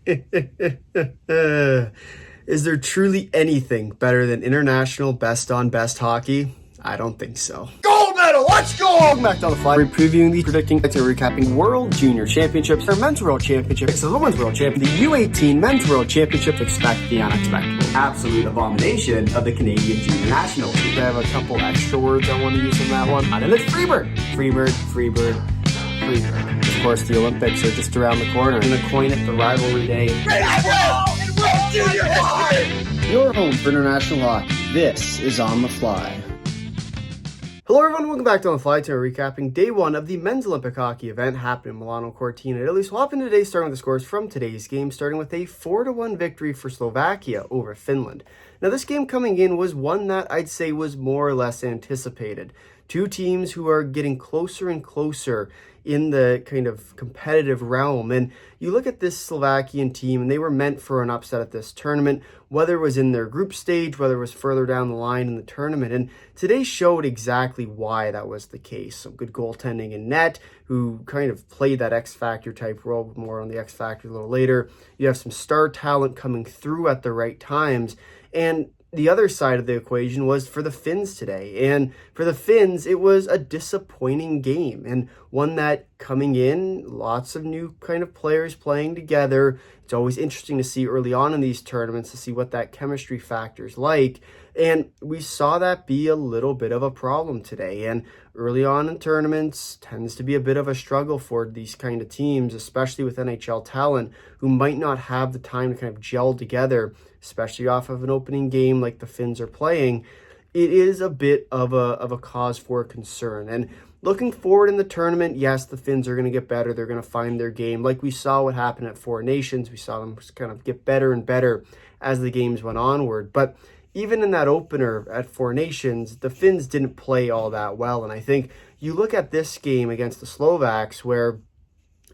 Is there truly anything better than international best-on-best hockey? I don't think so. Gold medal, let's go! Welcome back to On the Fly. We're previewing the predicting, recapping World Junior Championships, our Men's World Championships, the Women's World Championship, the U18 Men's World Championship. Expect the unexpected. Absolute abomination of the Canadian Junior National Team. I have a couple extra words I want to use in that one. And it's Freebird. Freebird. Of course, the Olympics are just around the corner. I'm going to coin it the rivalry day. World Junior history! Your home for international hockey. This is On the Fly. Hello everyone, welcome back to On the Fly. Today we're recapping day one of the men's Olympic hockey event happening in Milano, Cortina, Italy. So we'll hop into today, starting with the scores from today's game, starting with a 4-1 victory for Slovakia over Finland. Now this game coming in was one that I'd say was more or less anticipated. Two teams who are getting closer and closer in the kind of competitive realm. And you look at this Slovakian team, and they were meant for an upset at this tournament, whether it was in their group stage, whether it was further down the line in the tournament. And today showed exactly why that was the case. Some good goaltending in net, who kind of played that X-Factor type role. More on the X-Factor a little later. You have some star talent coming through at the right times. And the other side of the equation was for the Finns today. And for the Finns, it was a disappointing game, and one that coming in, lots of new kind of players playing together. It's always interesting to see early on in these tournaments to see what that chemistry factor is like. And we saw that be a little bit of a problem today. And early on in tournaments tends to be a bit of a struggle for these kind of teams, especially with NHL talent who might not have the time to kind of gel together, especially off of an opening game like the Finns are playing. It is a bit of a cause for concern. And looking forward in the tournament, yes, the Finns are going to get better. They're going to find their game. Like we saw what happened at Four Nations. We saw them kind of get better and better as the games went onward. But even in that opener at Four Nations, the Finns didn't play all that well. And I think you look at this game against the Slovaks where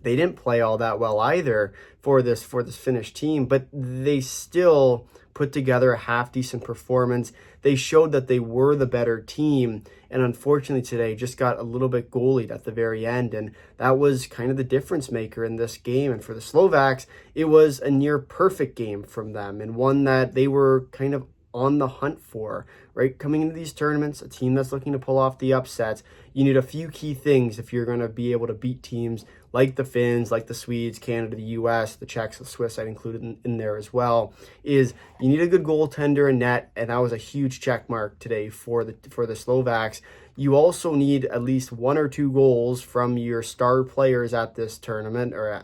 they didn't play all that well either for this Finnish team, but they still put together a half-decent performance. They showed that they were the better team, and unfortunately today just got a little bit goalied at the very end, and that was kind of the difference maker in this game. And for the Slovaks, it was a near perfect game from them, and one that they were kind of on the hunt for, right? Coming into these tournaments, a team that's looking to pull off the upsets, you need a few key things if you're going to be able to beat teams like the Finns, like the Swedes, Canada, the US, the Czechs, the Swiss, I'd include in there as well, is you need a good goaltender in net, and that was a huge check mark today for the Slovaks. You also need at least 1 or 2 goals from your star players at this tournament or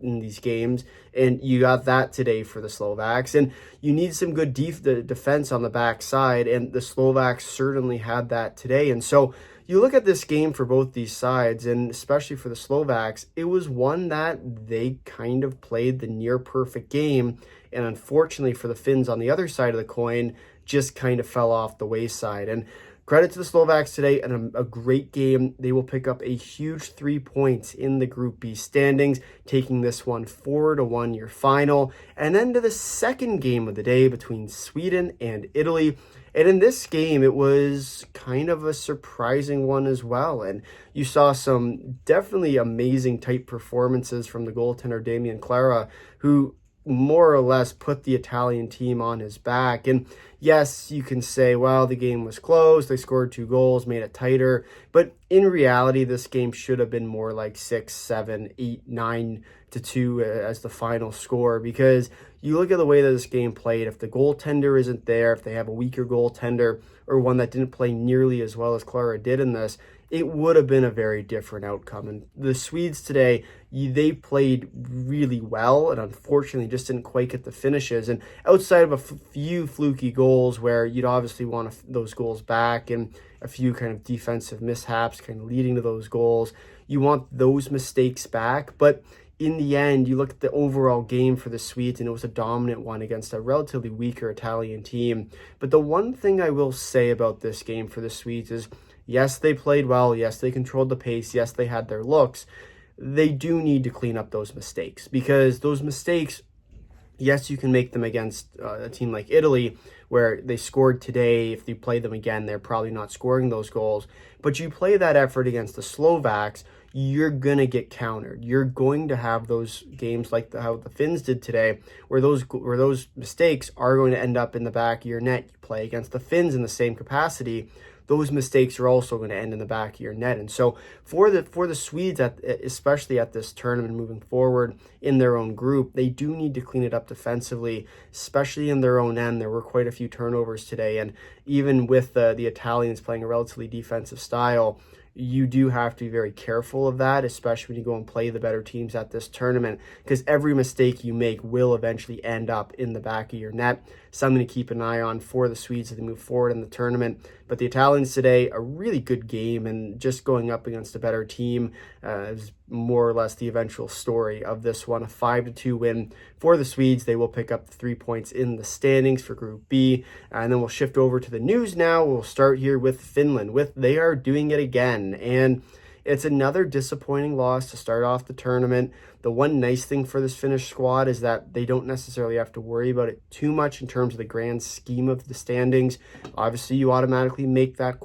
in these games, and you got that today for the Slovaks. And you need some good defense on the backside, and the Slovaks certainly had that today. And so you look at this game for both these sides, and especially for the Slovaks, it was one that they kind of played the near perfect game, and unfortunately for the Finns on the other side of the coin, just kind of fell off the wayside. And credit to the Slovaks today, and a great game. They will pick up a huge 3 points in the Group B standings, taking this one 4-1 your final. And then to the second game of the day between Sweden and Italy. And in this game, it was kind of a surprising one as well. And you saw some definitely amazing type performances from the goaltender Damian Clara, who more or less put the Italian team on his back. And yes, you can say, well, the game was close. They scored 2 goals, made it tighter. But in reality, this game should have been more like 6, 7, 8, 9-2 as the final score, because you look at the way that this game played. If the goaltender isn't there, if they have a weaker goaltender or one that didn't play nearly as well as Clara did in this, it would have been a very different outcome. And the Swedes today, they played really well, and unfortunately just didn't quite get the finishes. And outside of a few fluky goals where you'd obviously want those goals back, and a few kind of defensive mishaps kind of leading to those goals, you want those mistakes back. But in the end, you look at the overall game for the Swedes, and it was a dominant one against a relatively weaker Italian team. But the one thing I will say about this game for the Swedes is, yes, they played well. Yes, they controlled the pace. Yes, they had their looks. They do need to clean up those mistakes, because those mistakes, yes, you can make them against a team like Italy, where they scored today. If you play them again, they're probably not scoring those goals. But you play that effort against the Slovaks, you're going to get countered. You're going to have those games like how the Finns did today, where those mistakes are going to end up in the back of your net. You play against the Finns in the same capacity, those mistakes are also going to end in the back of your net. And so for the Swedes, especially at this tournament moving forward in their own group, they do need to clean it up defensively, especially in their own end. There were quite a few turnovers today, and even with the Italians playing a relatively defensive style, you do have to be very careful of that, especially when you go and play the better teams at this tournament, because every mistake you make will eventually end up in the back of your net. Something to keep an eye on for the Swedes as they move forward in the tournament. But the Italians today, a really good game, and just going up against a better team is more or less the eventual story of this one. A 5-2 win for the Swedes. They will pick up the 3 points in the standings for Group B. And then we'll shift over to the news now. We'll start here with Finland. They are doing it again. And it's another disappointing loss to start off the tournament. The one nice thing for this Finnish squad is that they don't necessarily have to worry about it too much in terms of the grand scheme of the standings. Obviously, you automatically make that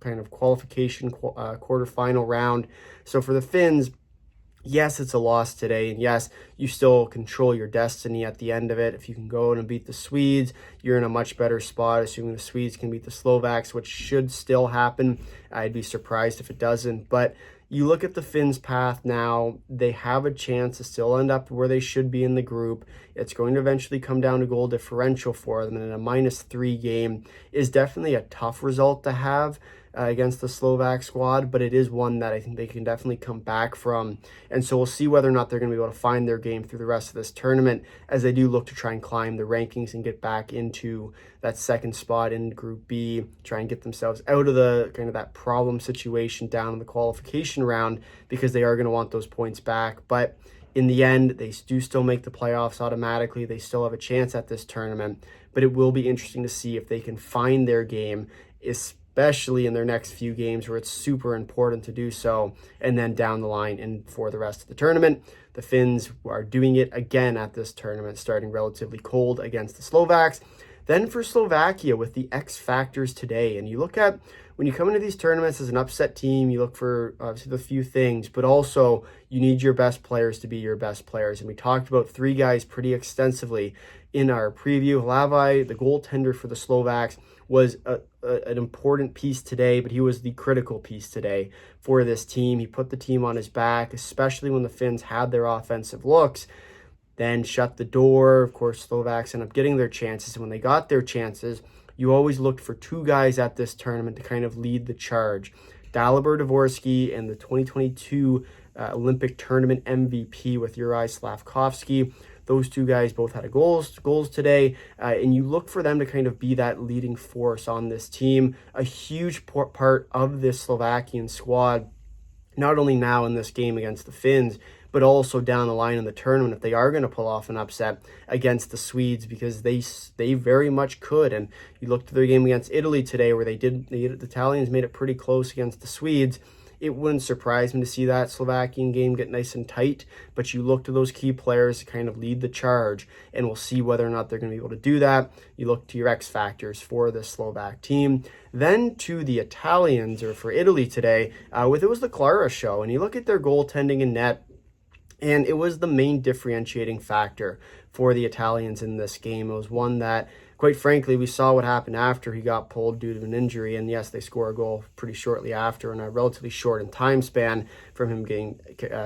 kind of qualification quarterfinal round. So for the Finns, yes, it's a loss today, and yes, you still control your destiny at the end of it. If you can go and beat the Swedes, you're in a much better spot, assuming the Swedes can beat the Slovaks, which should still happen. I'd be surprised if it doesn't. But you look at the Finns' path now, they have a chance to still end up where they should be in the group. It's going to eventually come down to goal differential for them, and a -3 game is definitely a tough result to have against the Slovak squad, but it is one that I think they can definitely come back from. And so we'll see whether or not they're going to be able to find their game through the rest of this tournament, as they do look to try and climb the rankings and get back into that second spot in Group B, try and get themselves out of the kind of that problem situation down in the qualification round, because they are going to want those points back. But in the end, they do still make the playoffs automatically. They still have a chance at this tournament, but it will be interesting to see if they can find their game, especially in their next few games where it's super important to do so, and then down the line and for the rest of the tournament. The Finns are doing it again at this tournament, starting relatively cold against the Slovaks. Then for Slovakia with the X factors today, and you look at when you come into these tournaments as an upset team, you look for obviously the few things, but also you need your best players to be your best players. And we talked about 3 guys pretty extensively in our preview. Hlavai, the goaltender for the Slovaks, was an important piece today, but he was the critical piece today for this team. He put the team on his back, especially when the Finns had their offensive looks, then shut the door. Of course, Slovaks end up getting their chances, and when they got their chances, you always looked for 2 guys at this tournament to kind of lead the charge. Dalibor Dvorsky and the 2022 Olympic tournament MVP with Juraj Slavkovsky. Those 2 guys both had goals today, and you look for them to kind of be that leading force on this team. A huge part of this Slovakian squad, not only now in this game against the Finns, but also down the line in the tournament if they are going to pull off an upset against the Swedes, because they very much could. And you look to their game against Italy today, where the Italians made it pretty close against the Swedes. It wouldn't surprise me to see that Slovakian game get nice and tight, but you look to those key players to kind of lead the charge, and we'll see whether or not they're going to be able to do that. You look to your X factors for the Slovak team. Then to the Italians, or for Italy today, it was the Clara show, and you look at their goaltending and net, and it was the main differentiating factor for the Italians in this game. It was one that, quite frankly, we saw what happened after he got pulled due to an injury. And yes, they score a goal pretty shortly after in a relatively short in time span from him getting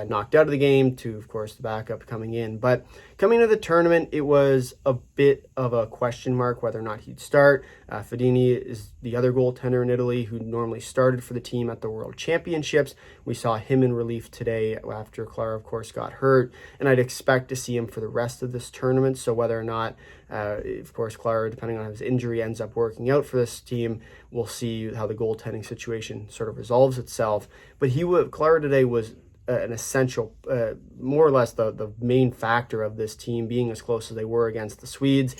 knocked out of the game to, of course, the backup coming in. But coming into the tournament, it was a bit of a question mark whether or not he'd start. Fedini is the other goaltender in Italy who normally started for the team at the World Championships. We saw him in relief today after Clara, of course, got hurt. And I'd expect to see him for the rest of this tournament. So whether or not, of course, Clara, depending on how his injury ends up working out for this team, we'll see how the goaltending situation sort of resolves itself. But Clara today was an essential, more or less the main factor of this team being as close as they were against the Swedes.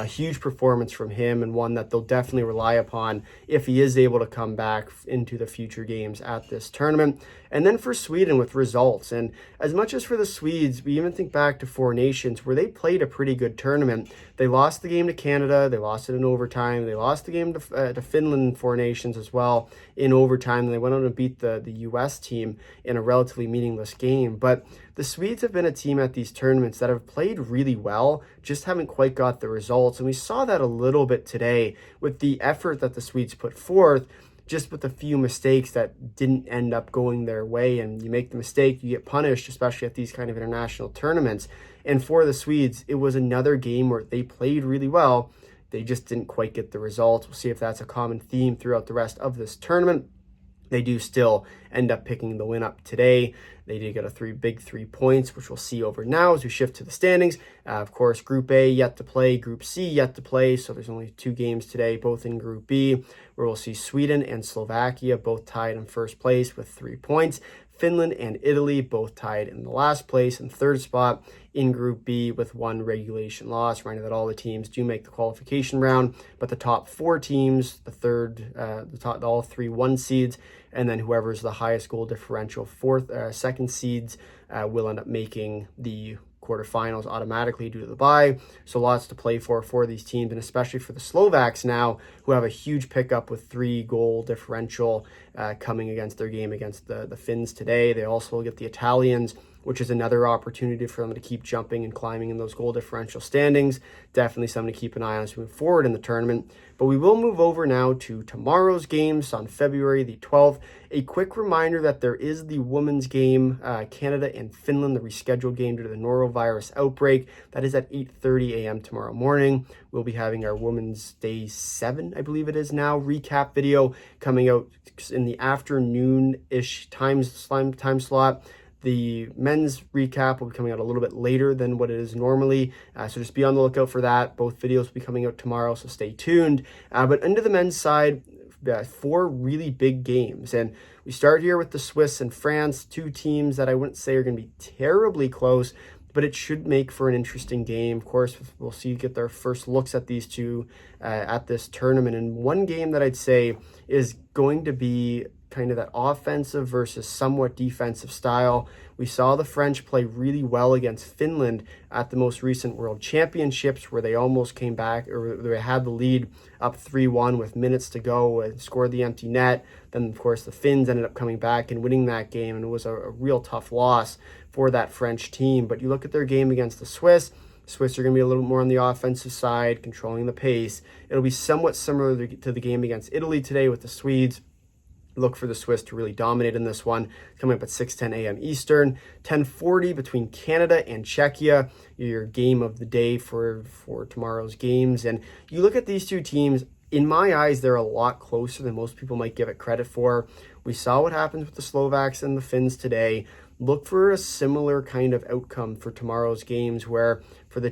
Huge performance from him, and one that they'll definitely rely upon if he is able to come back into the future games at this tournament. And then for Sweden with results, and as much as for the Swedes, we even think back to Four Nations where they played a pretty good tournament. They lost the game to Canada, they lost it in overtime, they lost the game to Finland in Four Nations as well in overtime, and they went on to beat the US team in a relatively meaningless game. But the Swedes have been a team at these tournaments that have played really well, just haven't quite got the results. And we saw that a little bit today with the effort that the Swedes put forth, just with a few mistakes that didn't end up going their way. And you make the mistake, you get punished, especially at these kind of international tournaments. And for the Swedes, it was another game where they played really well. They just didn't quite get the results. We'll see if that's a common theme throughout the rest of this tournament. They do still end up picking the win up today. They did get a big 3 points, which we'll see over now as we shift to the standings. Of course, Group A yet to play, Group C yet to play. So there's only 2 games today, both in Group B, where we'll see Sweden and Slovakia both tied in first place with 3 points. Finland and Italy both tied in the last place and third spot in Group B with 1 regulation loss. Reminding that all the teams do make the qualification round, but the top 4 teams, all 3 1 seeds, and then whoever's the highest goal differential second seeds will end up making the quarterfinals automatically due to the bye. So lots to play for these teams, and especially for the Slovaks now, who have a huge pickup with 3 goal differential coming against their game against the Finns today. They also will get the Italians, which is another opportunity for them to keep jumping and climbing in those goal differential standings. Definitely something to keep an eye on as we move forward in the tournament. But we will move over now to tomorrow's games on February the 12th. A quick reminder that there is the women's game, Canada and Finland, the rescheduled game due to the norovirus outbreak. That is at 8:30 a.m. tomorrow morning. We'll be having our Women's Day 7, I believe it is now, recap video coming out in the afternoon-ish time slot. The men's recap will be coming out a little bit later than what it is normally, so just be on the lookout for that. Both videos will be coming out tomorrow, so stay tuned. But into the men's side, 4 really big games, and we start here with the Swiss and France, 2 teams that I wouldn't say are going to be terribly close, but it should make for an interesting game. Of course, we'll see get their first looks at these 2 at this tournament, and one game that I'd say is going to be kind of that offensive versus somewhat defensive style. We saw the French play really well against Finland at the most recent World Championships, where they almost came back, or they had the lead up 3-1 with minutes to go and scored the empty net. Then, of course, the Finns ended up coming back and winning that game, and it was a real tough loss for that French team. But you look at their game against the Swiss are going to be a little more on the offensive side, controlling the pace. It'll be somewhat similar to the game against Italy today with the Swedes. Look for the Swiss to really dominate in this one. Coming up at 6:10 a.m. Eastern. 10:40 between Canada and Czechia, your game of the day for tomorrow's games. And you look at these 2 teams, in my eyes, they're a lot closer than most people might give it credit for. We saw what happens with the Slovaks and the Finns today. Look for a similar kind of outcome for tomorrow's games, where for the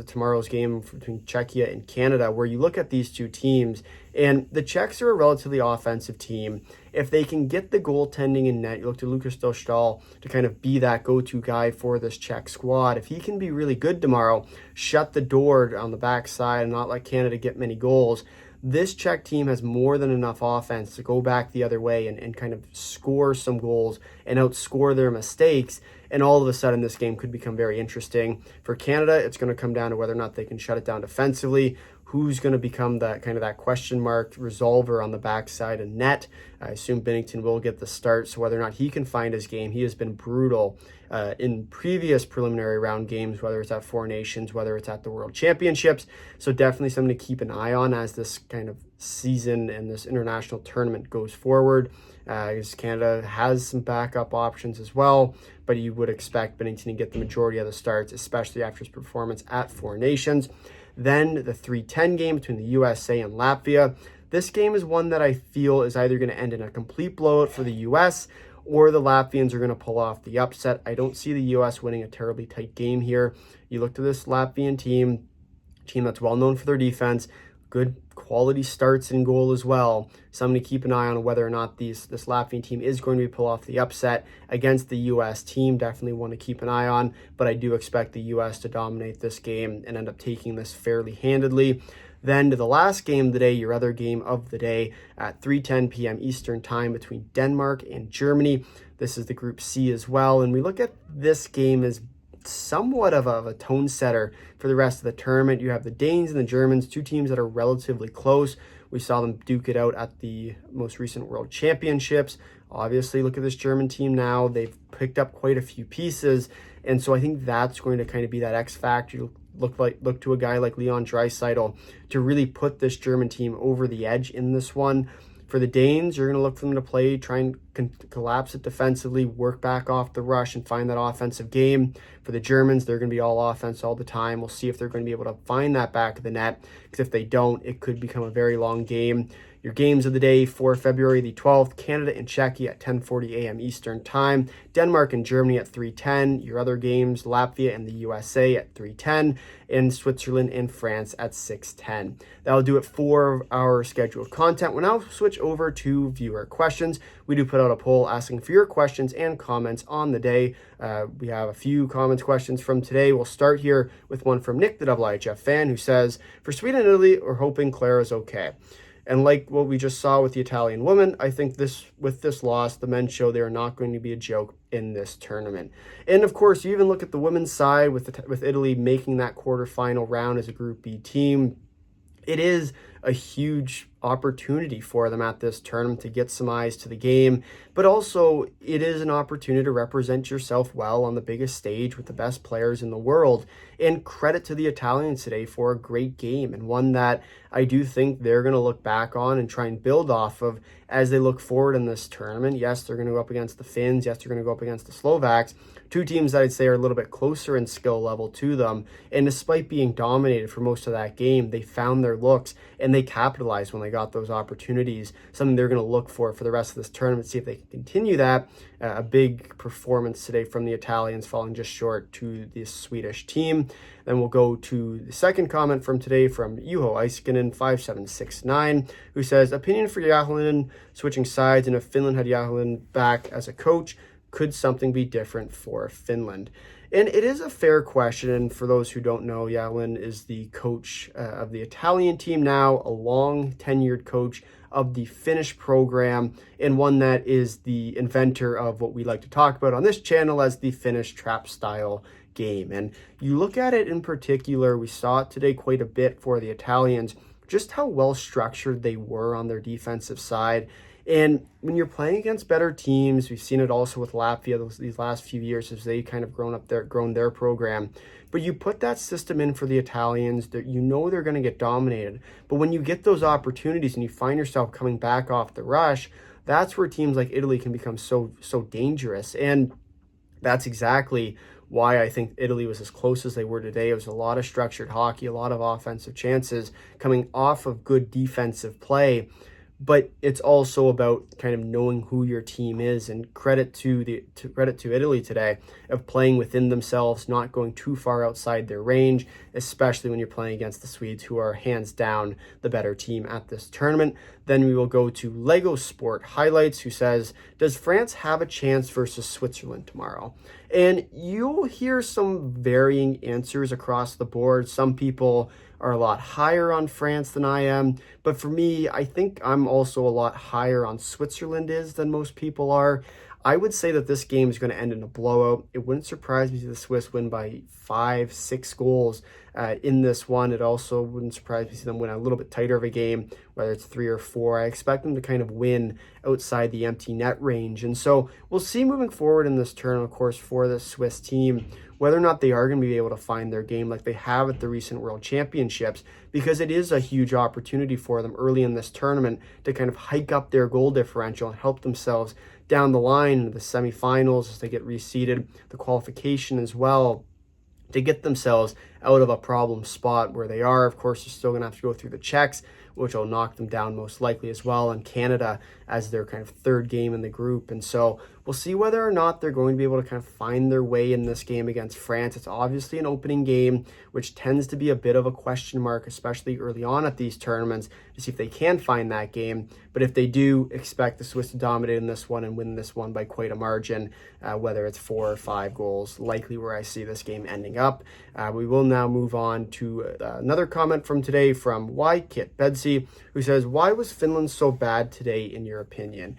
tomorrow's game between Czechia and Canada, where you look at these 2 teams, and the Czechs are a relatively offensive team. If they can get the goaltending in net, you look to Lukas Dostal to kind of be that go-to guy for this Czech squad. If he can be really good tomorrow, shut the door on the backside and not let Canada get many goals, this Czech team has more than enough offense to go back the other way and kind of score some goals and outscore their mistakes. And all of a sudden, this game could become very interesting. For Canada, it's going to come down to whether or not they can shut it down defensively. Who's going to become that question mark resolver on the backside of net? I assume Binnington will get the start, so whether or not he can find his game. He has been brutal in previous preliminary round games, whether it's at Four Nations, whether it's at the World Championships. So definitely something to keep an eye on as this kind of season and this international tournament goes forward. As Canada has some backup options as well, but you would expect Binnington to get the majority of the starts, especially after his performance at Four Nations. Then the 3:10 game between the USA and Latvia. This game is one that I feel is either going to end in a complete blowout for the US, or the Latvians are going to pull off the upset. I don't see the US winning a terribly tight game here. You look to this Latvian team that's well known for their defense. good quality starts in goal as well. Something to keep an eye on whether or not this Latvian team is going to pull off the upset against the U.S. team. Definitely want to keep an eye on, but I do expect the U.S. to dominate this game and end up taking this fairly handedly. Then to the last game of the day, your other game of the day at 3:10 p.m. Eastern time between Denmark and Germany. This is the Group C as well, and we look at this game as somewhat of a tone setter for the rest of the tournament. You have the Danes and the Germans, two teams that are relatively close. We saw them duke it out at the most recent World Championships. Obviously, look at this German team now. They've picked up quite a few pieces, and so I think that's going to kind of be that X factor. Look to a guy like Leon Draisaitl to really put this German team over the edge in this one. For the Danes, you're going to look for them to play, try and collapse it defensively, work back off the rush, and find that offensive game. For the Germans, they're going to be all offense all the time. We'll see if they're going to be able to find that back of the net, because if they don't, it could become a very long game. Your games of the day for February the 12th, Canada and Czechia at 10:40 a.m. Eastern Time, Denmark and Germany at 3:10. Your other games, Latvia and the USA at 3:10, and Switzerland and France at 6:10. That'll do it for our scheduled content. We'll now switch over to viewer questions. We do put out a poll asking for your questions and comments on the day. We have a few questions from today. We'll start here with one from Nick, the IIHF fan, who says, for Sweden and Italy, we're hoping Clara's okay. And like what we just saw with the Italian women, I think with this loss, the men show they are not going to be a joke in this tournament. And of course, you even look at the women's side with Italy making that quarterfinal round as a Group B team. It is a huge opportunity for them at this tournament to get some eyes to the game, but also it is an opportunity to represent yourself well on the biggest stage with the best players in the world. And credit to the Italians today for a great game, and one that I do think they're going to look back on and try and build off of as they look forward in this tournament. Yes, they're going to go up against the Finns. Yes, they're going to go up against the Slovaks. Two teams that I'd say are a little bit closer in skill level to them. And despite being dominated for most of that game, they found their looks and they capitalized when they got those opportunities. Something they're going to look for the rest of this tournament, see if they can continue that. A big performance today from the Italians, falling just short to the Swedish team. Then we'll go to the second comment from today from Juho Iskinen 5769, who says, opinion for Jalonen switching sides, and if Finland had Jalonen back as a coach, could something be different for Finland? And it is a fair question. And for those who don't know, Jalonen is the coach of the Italian team now, a long tenured coach of the Finnish program, and one that is the inventor of what we like to talk about on this channel as the Finnish trap style game. And you look at it in particular, we saw it today quite a bit for the Italians, just how well structured they were on their defensive side. And when you're playing against better teams, we've seen it also with Latvia these last few years as they kind of grown their program. But you put that system in for the Italians, that you know they're going to get dominated. But when you get those opportunities and you find yourself coming back off the rush, that's where teams like Italy can become so dangerous. And that's exactly why I think Italy was as close as they were today. It was a lot of structured hockey, a lot of offensive chances coming off of good defensive play. But it's also about kind of knowing who your team is, and credit to Italy today of playing within themselves, not going too far outside their range, especially when you're playing against the Swedes, who are hands down the better team at this tournament. Then we will go to Lego Sport Highlights, who says, does France have a chance versus Switzerland tomorrow? And you'll hear some varying answers across the board. Some people are a lot higher on France than I am, but for me, I think I'm also a lot higher on Switzerland than most people are. I would say that this game is going to end in a blowout. It wouldn't surprise me to see the Swiss win by 5-6 goals in this one. It also wouldn't surprise me to see them win a little bit tighter of a game, whether it's 3 or 4. I expect them to kind of win outside the empty net range. And so we'll see moving forward in this tournament, of course, for the Swiss team, whether or not they are going to be able to find their game like they have at the recent World Championships, because it is a huge opportunity for them early in this tournament to kind of hike up their goal differential and help themselves down the line into the semifinals as they get reseeded, the qualification as well, to get themselves out of a problem spot where they are. Of course, they're still going to have to go through the Czechs, which will knock them down most likely as well, and Canada as their kind of third game in the group. And so we'll see whether or not they're going to be able to kind of find their way in this game against France. It's obviously an opening game, which tends to be a bit of a question mark, especially early on at these tournaments, to see if they can find that game. But if they do, expect the Swiss to dominate in this one and win this one by quite a margin, whether it's 4 or 5 goals, likely where I see this game ending up. We will now move on to another comment from today from Kit Bedsy, who says, why was Finland so bad today in your opinion?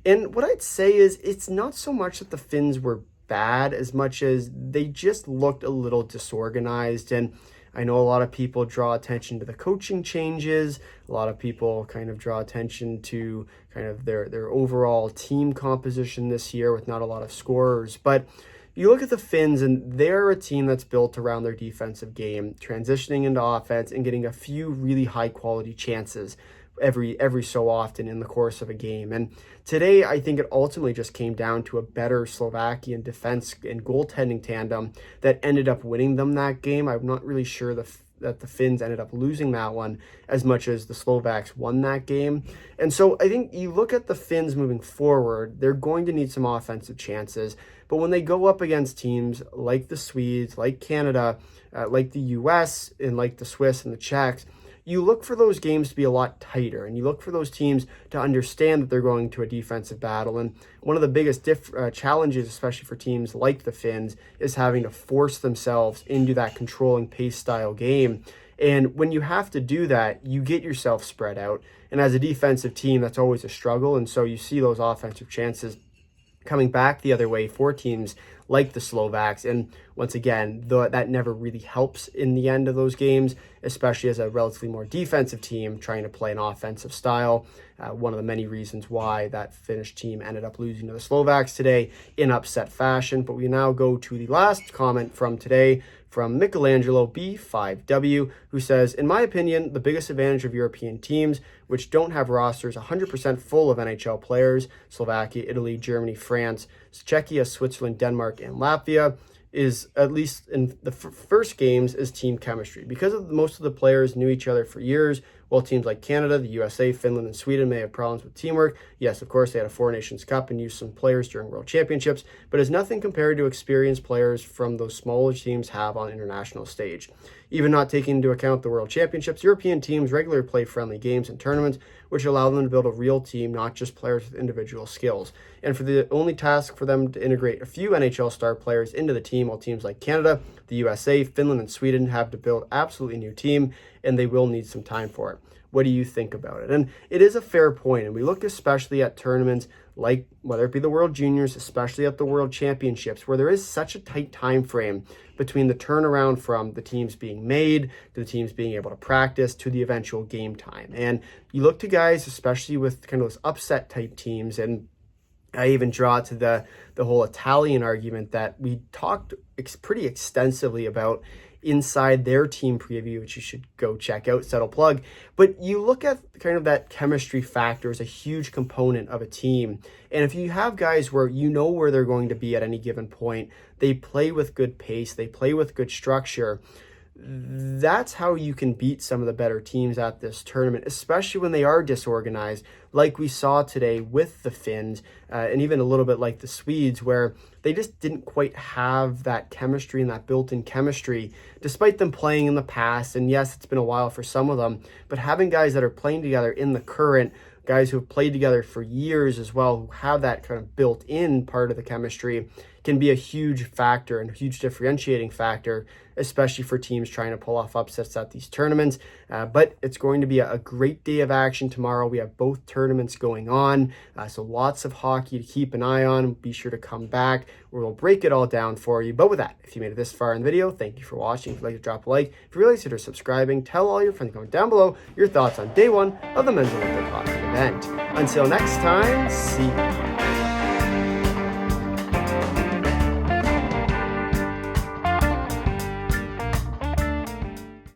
And what I'd say is it's not so much that the Finns were bad as much as they just looked a little disorganized. And I know a lot of people draw attention to the coaching changes. A lot of people kind of draw attention to kind of their overall team composition this year with not a lot of scorers. But you look at the Finns, and they're a team that's built around their defensive game, transitioning into offense and getting a few really high-quality chances every so often in the course of a game. And today, I think it ultimately just came down to a better Slovakian defense and goaltending tandem that ended up winning them that game. I'm not really sure that the Finns ended up losing that one as much as the Slovaks won that game. And so I think you look at the Finns moving forward, they're going to need some offensive chances. But when they go up against teams like the Swedes, like Canada, like the US, and like the Swiss and the Czechs, you look for those games to be a lot tighter, and you look for those teams to understand that they're going to a defensive battle. And one of the biggest challenges, especially for teams like the Finns, is having to force themselves into that controlling pace style game. And when you have to do that, you get yourself spread out. And as a defensive team, that's always a struggle. And so you see those offensive chances coming back the other way for teams like the Slovaks. And once again, that never really helps in the end of those games, especially as a relatively more defensive team trying to play an offensive style. One of the many reasons why that Finnish team ended up losing to the Slovaks today in upset fashion. But we now go to the last comment from today from Michelangelo B5W, who says, in my opinion, the biggest advantage of European teams, which don't have rosters 100% full of NHL players, Slovakia, Italy, Germany, France, Czechia, Switzerland, Denmark, and Latvia, is, at least in the first games, is team chemistry. Because most of the players knew each other for years, while teams like Canada, the USA, Finland, and Sweden may have problems with teamwork. Yes, of course, they had a Four Nations Cup and used some players during World Championships, but it's nothing compared to experienced players from those smaller teams have on international stage. Even not taking into account the World Championships, European teams regularly play friendly games and tournaments, which allow them to build a real team, not just players with individual skills. And for the only task for them to integrate a few NHL star players into the team, while teams like Canada, the USA, Finland, and Sweden have to build absolutely new team, and they will need some time for it. What do you think about it? And it is a fair point, and we look especially at tournaments like, whether it be the World Juniors, especially at the World Championships, where there is such a tight time frame between the turnaround from the teams being made to the teams being able to practice to the eventual game time. And you look to guys, especially with kind of those upset type teams, and I even draw to the whole Italian argument that we talked pretty extensively about inside their team preview, which you should go check out, settle plug. But you look at kind of that chemistry factor as a huge component of a team. And if you have guys where you know where they're going to be at any given point, they play with good pace, they play with good structure, that's how you can beat some of the better teams at this tournament, especially when they are disorganized, like we saw today with the Finns, and even a little bit like the Swedes, where they just didn't quite have that chemistry and that built-in chemistry, despite them playing in the past. And yes, it's been a while for some of them, but having guys that are playing together in the current, guys who have played together for years as well, who have that kind of built-in part of the chemistry, can be a huge factor and a huge differentiating factor, especially for teams trying to pull off upsets at these tournaments. But it's going to be a great day of action tomorrow. We have both tournaments going on, so lots of hockey to keep an eye on. Be sure to come back where we'll break it all down for you. But with that, if you made it this far in the video, thank you for watching. If you'd like to drop a like, if you really consider subscribing, tell all your friends, comment down below your thoughts on day one of the Men's Olympic Hockey event. Until next time, see you.